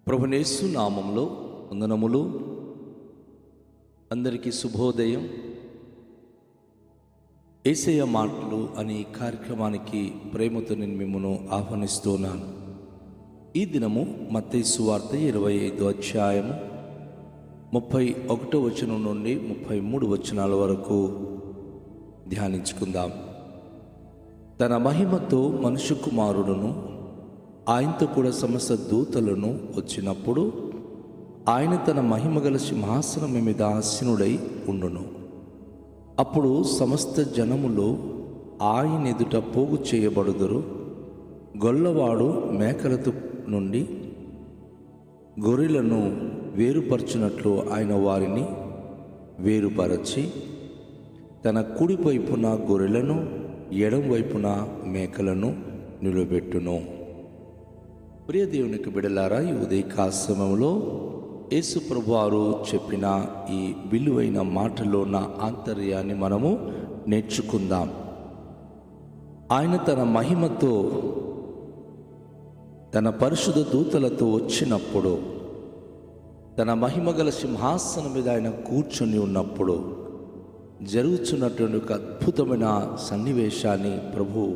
ప్రభునేసు నామంలో వందనములు. అందరికీ శుభోదయం. యేసయ్య మాటలు అనే కార్యక్రమానికి ప్రేమతో నేను మిమ్మల్ని ఆహ్వానిస్తున్నాను. ఈ దినము మత్తయి సువార్త 25వ అధ్యాయము 31వ వచనం నుండి 33 వచనాల వరకు ధ్యానించుకుందాం. తన మహిమతో మనుష్య కుమారుడును ఆయనతో కూడా సమస్త దూతలను వచ్చినప్పుడు ఆయన తన మహిమగల సింహాసనం మీద ఆసీనుడై ఉండును. అప్పుడు సమస్త జనములు ఆయన ఎదుట పోగు చేయబడుదురు. గొల్లవాడు మేకలతో నుండి గొర్రెలను వేరుపరచినట్లు ఆయన వారిని వేరుపరచి తన కుడి వైపున గొర్రెలను ఎడం వైపున మేకలను నిలబెట్టును. ప్రియ దేవునికి బిడలారా, ఈ ఉదయకాశ్రమంలో యేసు ప్రభువారు చెప్పిన ఈ విలువైన మాటలో ఉన్న ఆంతర్యాన్ని మనము నేర్చుకుందాం. ఆయన తన మహిమతో తన పరిశుద్ధ దూతలతో వచ్చినప్పుడు, తన మహిమగల సింహాసనం మీద ఆయన కూర్చొని ఉన్నప్పుడు జరుగుతున్నటువంటి ఒక అద్భుతమైన సన్నివేశాన్ని ప్రభు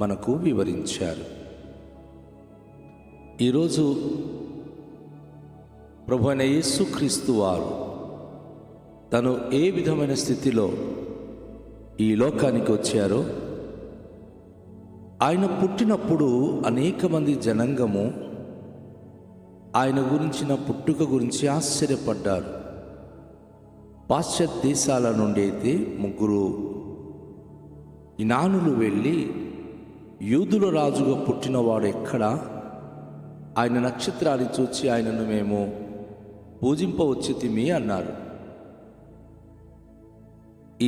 మనకు వివరించారు. ఈరోజు ప్రభు అయిన యేసుక్రీస్తు వారు తను ఏ విధమైన స్థితిలో ఈ లోకానికి వచ్చారో, ఆయన పుట్టినప్పుడు అనేక మంది జనాంగము ఆయన గురించిన పుట్టుక గురించి ఆశ్చర్యపడ్డారు. పాశ్చాత్య దేశాల నుండి అయితే 3 జ్ఞానులు వెళ్ళి యూదుల రాజుగా పుట్టినవాడు ఎక్కడా, ఆయన నక్షత్రాన్ని చూచి ఆయనను మేము పూజింపవచ్చితిమి అన్నారు.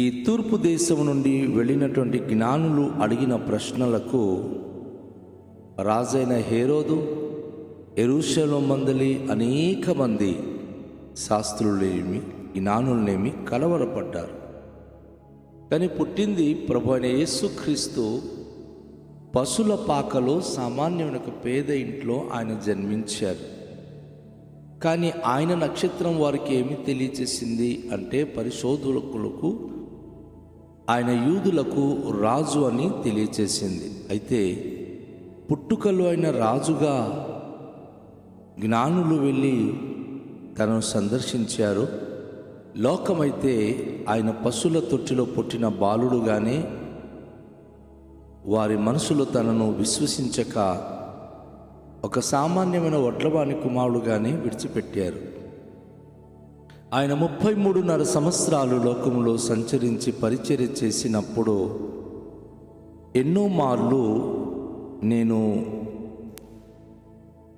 ఈ తూర్పు దేశం నుండి వెళ్ళినటువంటి జ్ఞానులు అడిగిన ప్రశ్నలకు రాజైన హేరోదు, యెరూషలేము మందలి అనేక మంది శాస్త్రులేమి జ్ఞానులనేమి కలవరపడ్డారు. కానీ పుట్టింది ప్రభు అయిన యేసుక్రీస్తు పశుల పాకలో సామాన్యమైన ఒక పేద ఇంట్లో ఆయన జన్మించారు. కానీ ఆయన నక్షత్రం వారికి ఏమి తెలియచేసింది అంటే, పరిశోధకులకు ఆయన యూదులకు రాజు అని తెలియచేసింది. అయితే పుట్టుకలో ఆయన రాజుగా జ్ఞానులు వెళ్ళి తనను సందర్శించారు. లోకమైతే ఆయన పశువుల తొట్టిలో పుట్టిన బాలుడుగానే వారి మనసులో తనను విశ్వసించక ఒక సామాన్యమైన వడ్లవాని కుమారుడుగానే విడిచిపెట్టారు. ఆయన 33.5 సంవత్సరాలు లోకంలో సంచరించి పరిచర్య చేసినప్పుడు ఎన్నో మార్లు నేను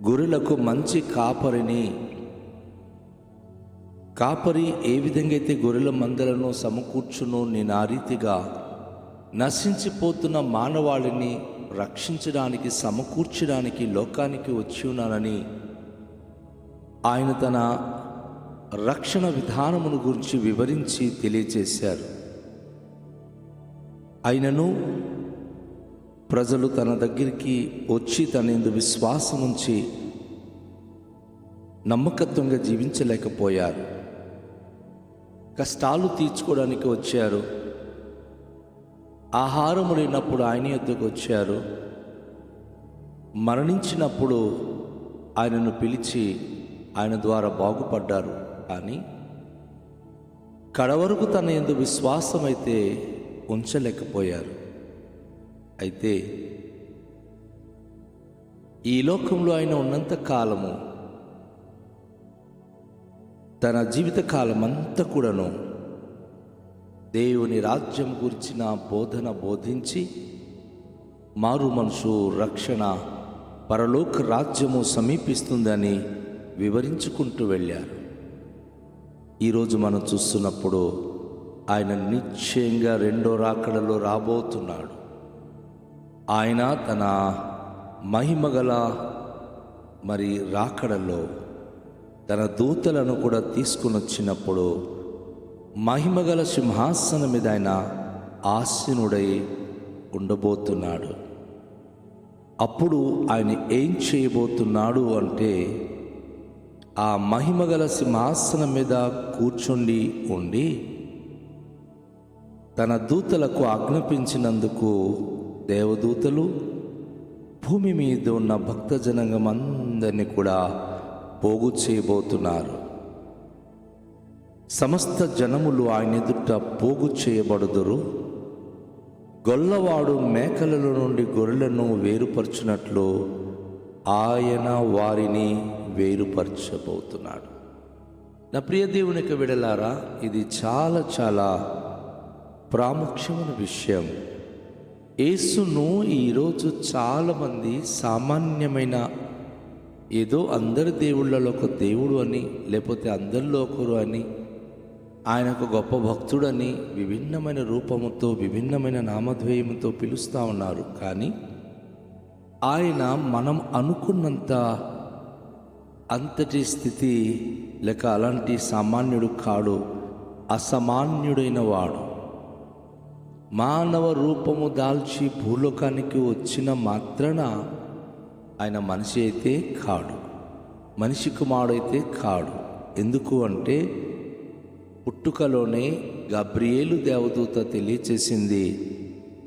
గొర్రెలకు మంచి కాపరి ఏ విధంగా అయితే గొర్రెల మందలను సమకూర్చునో, నేను ఆ రీతిగా నశించిపోతున్న మానవాళిని రక్షించడానికి సమకూర్చడానికి లోకానికి వచ్చి ఉన్నానని ఆయన తన రక్షణ విధానమును గురించి వివరించి తెలియజేశారు. అయినను ప్రజలు తన దగ్గరికి వచ్చి తన యందు విశ్వాసం ఉంచి నమ్మకత్వంగా జీవించలేకపోయారు. కష్టాలు తీర్చుకోవడానికి వచ్చారు. ఆహారము లేనప్పుడు ఆయన యొద్దకు వచ్చారు. మరణించినప్పుడు ఆయనను పిలిచి ఆయన ద్వారా బాగుపడ్డారు. కానీ కడవరకు తన యందు విశ్వాసమైతే ఉంచలేకపోయారు. అయితే ఈ లోకంలో ఆయన ఉన్నంత కాలము, తన జీవితకాలం అంతా కూడాను దేవుని రాజ్యం గురించిన బోధన బోధించి మారు మనసు, రక్షణ, పరలోక రాజ్యము సమీపిస్తుందని వివరించుకుంటూ వెళ్ళారు. ఈరోజు మనం చూస్తున్నప్పుడు ఆయన నిశ్చయంగా 2వ రాకడలో రాబోతున్నాడు. ఆయన తన మహిమగల రాకడలో తన దూతలను కూడా తీసుకుని వచ్చినప్పుడు మహిమగల సింహాసనం మీద ఆయన ఆసీనుడై ఉండబోతున్నాడు. అప్పుడు ఆయన ఏం చేయబోతున్నాడు అంటే, ఆ మహిమగల సింహాసనం మీద కూర్చుండి ఉండి తన దూతలకు ఆజ్ఞాపించినందుకు దేవదూతలు భూమి మీద ఉన్న భక్తజనాంగం అందరినీ కూడా పోగు చేయబోతున్నారు. సమస్త జనములు ఆయన ఎదుట పోగు చేయబడుదురు. గొల్లవాడు మేకలలో నుండి గొర్రెలను వేరుపరచునట్లు ఆయన వారిని వేరుపరచబోతున్నాడు. నా ప్రియ దేవునికి విడలారా, ఇది చాలా చాలా ప్రాముఖ్యమైన విషయం. యేసును ఈరోజు చాలామంది సామాన్యమైన ఏదో అందరి దేవుళ్ళలో ఒక దేవుడు అని, లేకపోతే అందరిలో ఒకరు అని, ఆయన ఒక గొప్ప భక్తుడని విభిన్నమైన రూపముతో విభిన్నమైన నామధేయముతో పిలుస్తూ ఉన్నారు. కానీ ఆయన మనం అనుకున్నంత అంతటి స్థితి లేక అలాంటి సామాన్యుడు కాడు. అసామాన్యుడైన వాడు మానవ రూపము దాల్చి భూలోకానికి వచ్చిన మాత్రాన ఆయన మనిషి అయితే కాడు, మనిషి కుమారుడైతే కాడు. ఎందుకు అంటే పుట్టుకలోనే గబ్రియేలు దేవదూత తెలియచేసింది,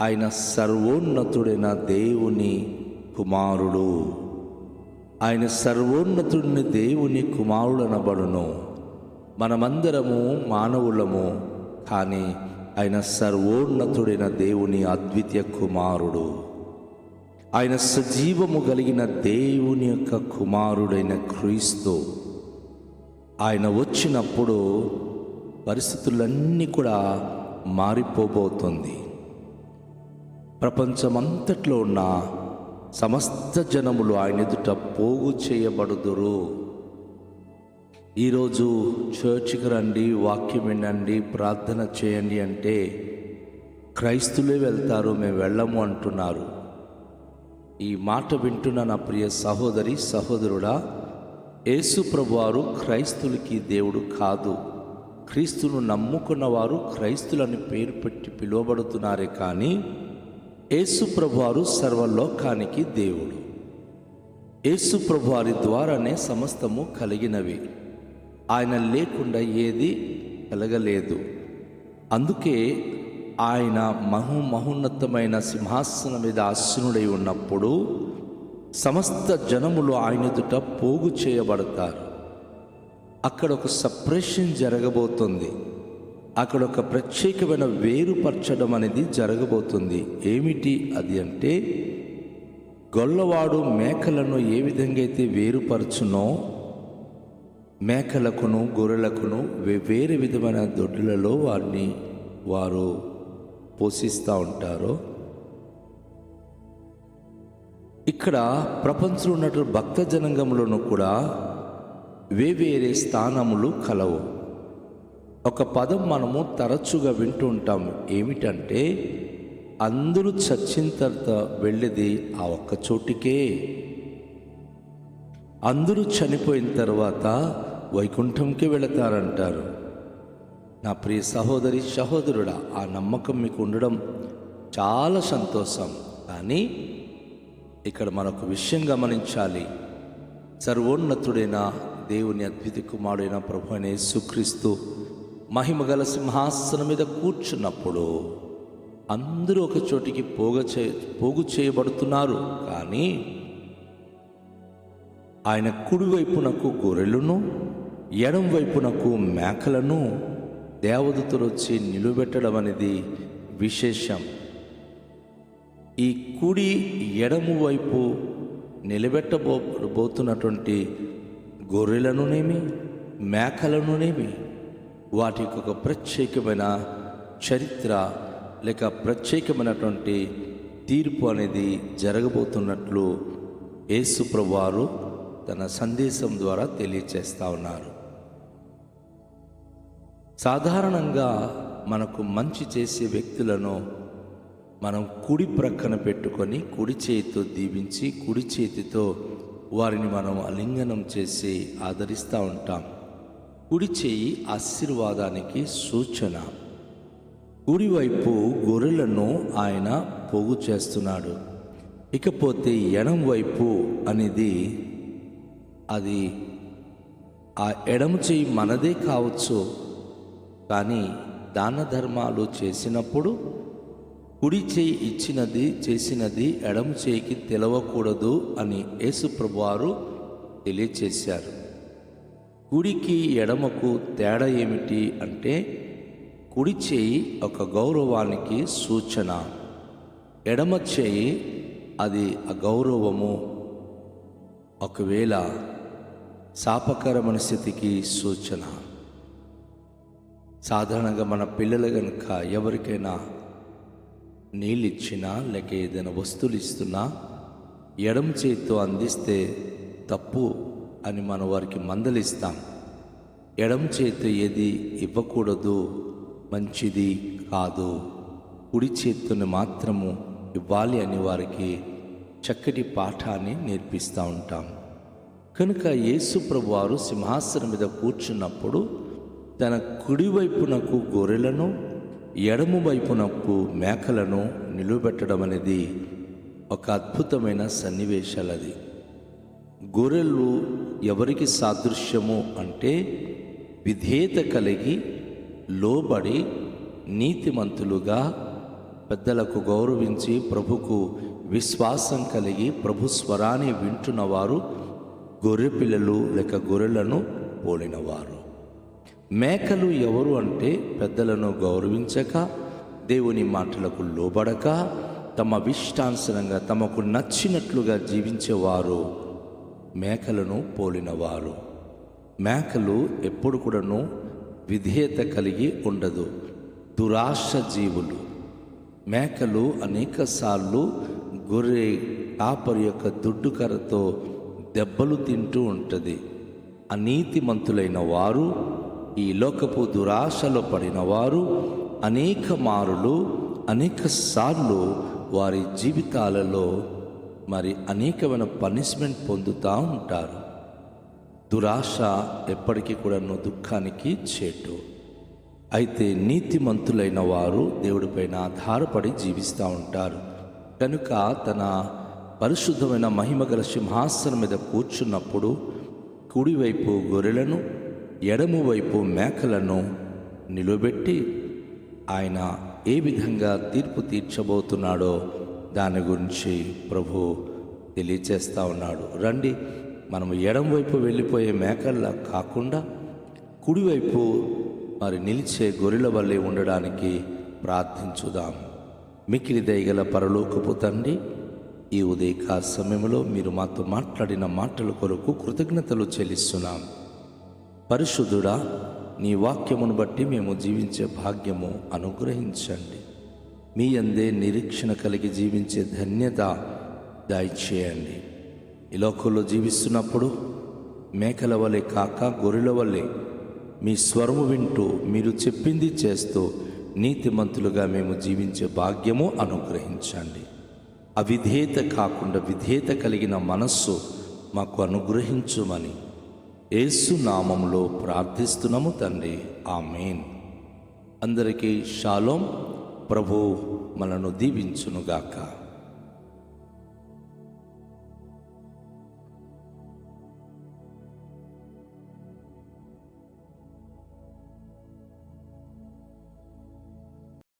ఆయన సర్వోన్నతుడైన దేవుని కుమారుడు. ఆయన సర్వోన్నతుడిని దేవుని కుమారుడు అనబడును. మనమందరము మానవులము, కానీ ఆయన సర్వోన్నతుడైన దేవుని అద్వితీయ కుమారుడు. ఆయన సజీవము కలిగిన దేవుని యొక్క కుమారుడైన క్రీస్తు. ఆయన వచ్చినప్పుడు పరిస్థితులన్నీ కూడా మారిపోబోతుంది. ప్రపంచమంతట్లో ఉన్న సమస్త జనములు ఆయన ఎదుట పోగు చేయబడుదురు. ఈరోజు చర్చికి రండి, వాక్యం వినండి, ప్రార్థన చేయండి అంటే క్రైస్తులే వెళ్తారు, మేము వెళ్ళము అంటున్నారు. ఈ మాట వింటున్న నా ప్రియ సహోదరి సహోదరుడా, యేసు ప్రభువారు క్రైస్తులకి దేవుడు కాదు. క్రీస్తును నమ్ముకున్న వారు క్రైస్తులని పేరు పెట్టి పిలువబడుతున్నారే కానీ యేసు ప్రభువారు సర్వలోకానికి దేవుడు. యేసు ప్రభువారి ద్వారానే సమస్తము కలిగినవి. ఆయన లేకుండా ఏది కలగలేదు. అందుకే ఆయన మహోన్నతమైన సింహాసనం మీద ఆసీనుడై ఉన్నప్పుడు సమస్త జనములు ఆయన ఎదుట పోగు చేయబడతారు. అక్కడ ఒక సపరేషన్ జరగబోతుంది. అక్కడ ఒక ప్రత్యేకమైన వేరుపరచడం అనేది జరగబోతుంది. ఏమిటి అది అంటే, గొల్లవాడు మేకలను ఏ విధంగా అయితే వేరుపరచునో, మేకలకును గొర్రెలకును వేరే విధమైన దొడ్లలో వారు పోషిస్తూ ఉంటారో, ఇక్కడ ప్రపంచంలో ఉన్నటువంటి భక్త జనాంగంలోనూ కూడా వేరే స్థానములు కలవు. ఒక పదం మనము తరచుగా వింటూ ఉంటాం. ఏమిటంటే, అందరూ చచ్చిన తర్వాత వెళ్ళేది ఆ ఒక్క చోటికే. అందరూ చనిపోయిన తర్వాత వైకుంఠంకి వెళతారంటారు. నా ప్రియ సహోదరి సహోదరుడా, ఆ నమ్మకం మీకు ఉండడం చాలా సంతోషం. కానీ ఇక్కడ మరొక విషయం గమనించాలి. సర్వోన్నతుడైన దేవుని అద్వితీయ కుమారుడైన ప్రభు అయిన యేసుక్రీస్తు మహిమగల సింహాసనం మీద కూర్చున్నప్పుడు అందరూ ఒక చోటికి పోగు చేయబడుతున్నారు. కానీ ఆయన కుడివైపునకు గొర్రెలను, ఎడం వైపునకు మేకలను దేవదూతలు వచ్చి నిలువబెట్టడం అనేది విశేషం. ఈ కుడి ఎడము వైపు నిలబెట్టబోతున్నటువంటి గొర్రెలనునేమి మేకలనునేమి వాటికి ఒక ప్రత్యేకమైన చరిత్ర లేక ప్రత్యేకమైనటువంటి తీర్పు అనేది జరగబోతున్నట్లు యేసు ప్రభువారు తన సందేశం ద్వారా తెలియచేస్తూ ఉన్నారు. సాధారణంగా మనకు మంచి చేసే వ్యక్తులను మనం కుడి ప్రక్కన పెట్టుకొని కుడి చేతితో దీవించి కుడి చేతితో వారిని మనం ఆలింగనం చేసి ఆదరిస్తూ ఉంటాం. కుడి చేయి ఆశీర్వాదానికి సూచన. కుడివైపు గొర్రెలను ఆయన పోగు చేస్తున్నాడు. ఇకపోతే ఎడం వైపు అనేది అది ఆ ఎడమ చేయి మనదే కావచ్చు, కానీ దాన ధర్మాలు చేసినప్పుడు కుడి చేయి ఇచ్చినది చేసినది ఎడమ చేయికి తెలవకూడదు అని యేసుప్రభు వారు తెలియచేశారు. కుడికి ఎడమకు తేడా ఏమిటి అంటే, కుడి చేయి ఒక గౌరవానికి సూచన, ఎడమ చేయి అది అగౌరవము, ఒకవేళ శాపకరమైన స్థితికి సూచన. సాధారణంగా మన పిల్లలు కనుక ఎవరికైనా నీళ్ళు ఇచ్చినా లేక ఏదైనా వస్తువులు ఇస్తున్నా ఎడమ చేతితో అందిస్తే తప్పు అని మనం వారికి మందలిస్తాం. ఎడమ చేతితో ఏది ఇవ్వకూడదు, మంచిది కాదు, కుడి చేతితోనే మాత్రము ఇవ్వాలి అని వారికి చక్కటి పాఠాన్ని నేర్పిస్తూ ఉంటాం. కనుక యేసు ప్రభు వారు సింహాసనం మీద కూర్చున్నప్పుడు తన కుడివైపునకు గొర్రెలను ఎడమ వైపునకు మేకలను నిలువబెట్టడం అనేది ఒక అద్భుతమైన సన్నివేశాలు. అది గొర్రెలు ఎవరికి సాదృశ్యము అంటే, విధేయత కలిగి లోబడి నీతిమంతులుగా పెద్దలకు గౌరవించి ప్రభుకు విశ్వాసం కలిగి ప్రభు స్వరాన్ని వింటున్నవారు గొర్రె పిల్లలు లేక గొర్రెలను పోలినవారు. మేకలు ఎవరు అంటే, పెద్దలను గౌరవించక దేవుని మాటలకు లోబడక తమ ఇష్టానుసారంగా తమకు నచ్చినట్లుగా జీవించేవారు మేకలను పోలినవారు. మేకలు ఎప్పుడు కూడాను విధేయత కలిగి ఉండదు, దురాశ జీవులు. మేకలు అనేకసార్లు గొర్రె కాపరి యొక్క దుడ్డుకరతో దెబ్బలు తింటూ ఉంటుంది. అనీతిమంతులైన వారు, ఈ లోకపు దురాశలో పడిన వారు అనేక మారులు అనేక సార్లు వారి జీవితాలలో అనేకమైన పనిష్మెంట్ పొందుతూ ఉంటారు. దురాశ ఎప్పటికీ కూడా దుఃఖానికి చేటు. అయితే నీతిమంతులైన వారు దేవుడిపైన ఆధారపడి జీవిస్తూ ఉంటారు. కనుక తన పరిశుద్ధమైన మహిమగల సింహాసనం మీద కూర్చున్నప్పుడు కుడివైపు గొర్రెలను ఎడమ వైపు మేకలను నిలబెట్టి ఆయన ఏ విధంగా తీర్పు తీర్చబోతున్నాడో దాని గురించి ప్రభు తెలియచేస్తూ ఉన్నాడు. రండి, మనము ఎడమ వైపు వెళ్ళిపోయే మేకల్లా కాకుండా కుడివైపు నిలిచే గొర్రెల వల్లే ఉండడానికి ప్రార్థించుదాం. మిక్కిలి దయగల పరలోకపు తండ్రి, ఈ ఉదయకాల సమయంలో మీరు మాతో మాట్లాడిన మాటల కొరకు కృతజ్ఞతలు చెల్లిస్తున్నాం. పరిశుద్ధుడా, నీ వాక్యమును బట్టి మేము జీవించే భాగ్యము అనుగ్రహించండి. మీ అందే నిరీక్షణ కలిగి జీవించే ధన్యత దయచేయండి. ఈ లోకంలో జీవిస్తున్నప్పుడు మేకల వలె కాక గొర్రెల వలె మీ స్వరము వింటూ మీరు చెప్పింది చేస్తూ నీతిమంతులుగా మేము జీవించే భాగ్యము అనుగ్రహించండి. అవిధేయత కాకుండా విధేయత కలిగిన మనస్సు మాకు అనుగ్రహించుమని యేసు నామములో ప్రార్థిస్తున్నాము తండ్రి, ఆమేన్. అందరికీ షాలోం. ప్రభు మనను దీవించునుగాక.